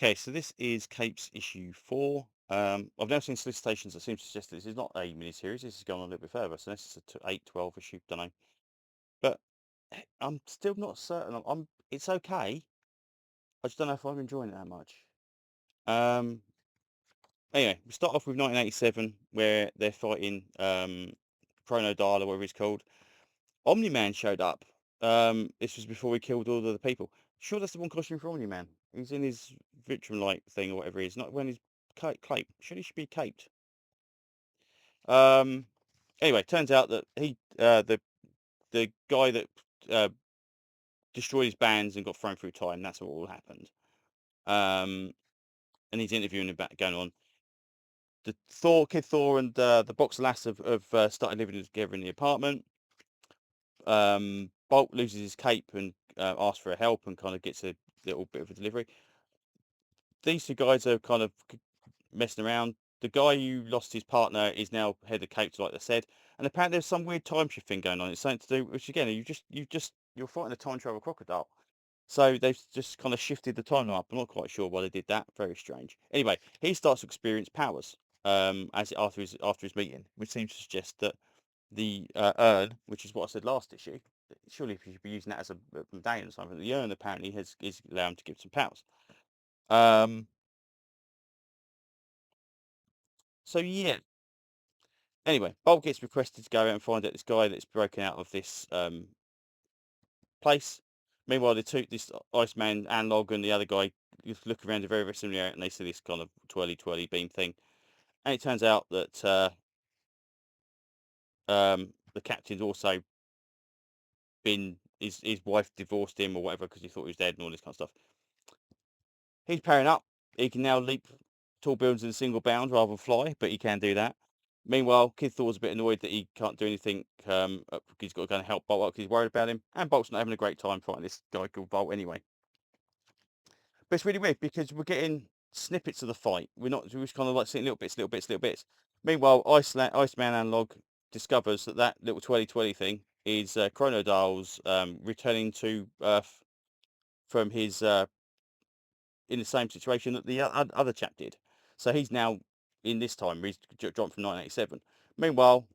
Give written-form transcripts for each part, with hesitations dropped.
Okay, so this is Capes issue 4. I've now seen solicitations that seem to suggest that this is not a miniseries. This is going on a little bit further. So this is a 8, 12 issue, don't know. But I'm still not certain. It's okay. I just don't know if I'm enjoying it that much. Anyway, we start off with 1987, where they're fighting Chrono Dial, or whatever he's called. Omni-Man showed up. This was before he killed all of the people. Sure, that's the one costume for Omni-Man. He's in his Vitrum light thing or whatever he is. Not when he's cape. Sure, he should be caped. Anyway, turns out that the guy that uh, destroyed his bands and got thrown through time. That's what all happened. And he's interviewing him back going on. Kid Thor, and the Boxer Lass have started living together in the apartment. Bolt loses his cape and asks for help and kind of gets a little bit of a delivery. These two guys are kind of messing around. The guy who lost his partner is now head of capes, like I said, and apparently there's some weird time shift thing going on. It's something to do, which again, you're fighting a time travel crocodile, so they've just kind of shifted the timeline up. I'm not quite sure why they did that. Very strange. Anyway, he starts to experience powers after his meeting, which seems to suggest that the urn, which is what I said last issue, surely if you should be using that as a medallion or something, the urn apparently is allowed to give some powers. So yeah. Anyway, Bolt gets requested to go out and find out this guy that's broken out of this place. Meanwhile, this Iceman analog and the other guy just look around a very, very similar area, and they see this kind of twirly beam thing. And it turns out that the captain's also been his wife divorced him or whatever because he thought he was dead and all this kind of stuff. He's powering up. He can now leap tall buildings in a single bound rather than fly, but he can do that. Meanwhile, Kid Thor's a bit annoyed that he can't do anything. He's got to go and help Bolt because he's worried about him. And Bolt's not having a great time fighting this guy called Bolt anyway. But it's really weird because we're getting snippets of the fight. We're just kind of like seeing little bits. Meanwhile, Iceman Analog discovers that little twirly thing is Chrono Dial's returning to Earth from his in the same situation that the other chap did. So he's now in this time. He's jumped from 1987. Meanwhile,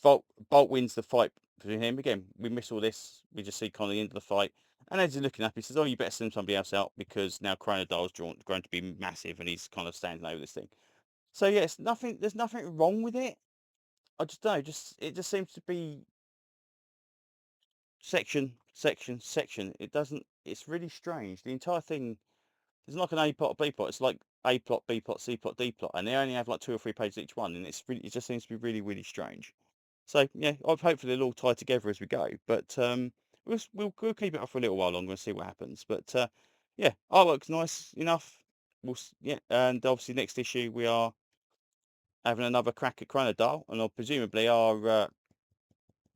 Bolt wins the fight for him. Again, we miss all this. We just see kind of the end of the fight. And as he's looking up, he says, "Oh, you better send somebody else out because now Chronodial's grown to be massive, and he's kind of standing over this thing." So yeah, it's nothing. There's nothing wrong with it. I just don't know. It just seems to be section. It doesn't. It's really strange. The entire thing. It's like an A plot, B plot. It's like A plot, B plot, C plot, D plot, and they only have like 2 or 3 pages each one, and it just seems to be really strange. So yeah, hopefully they'll all tie together as we go. But we'll keep it up for a little while longer and see what happens. But yeah, artwork's nice enough. Yeah, and obviously next issue we are having another crack at Chronodile, and presumably our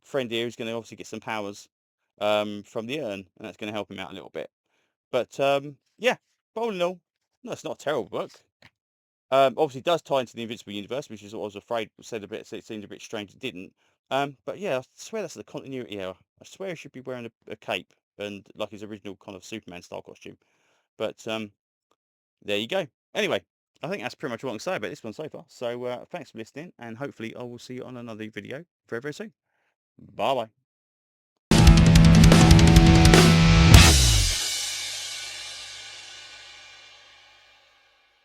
friend here is going to obviously get some powers from the urn, and that's going to help him out a little bit. But yeah, but all in all, no, it's not a terrible book. Obviously, it does tie into the Invincible Universe, which is what I was afraid said a bit. It seemed a bit strange. It didn't. But yeah, I swear that's the continuity error. I swear he should be wearing a cape and like his original kind of Superman style costume. But there you go. Anyway, I think that's pretty much what I can say about this one so far. So thanks for listening, and hopefully I will see you on another video very soon. Bye bye.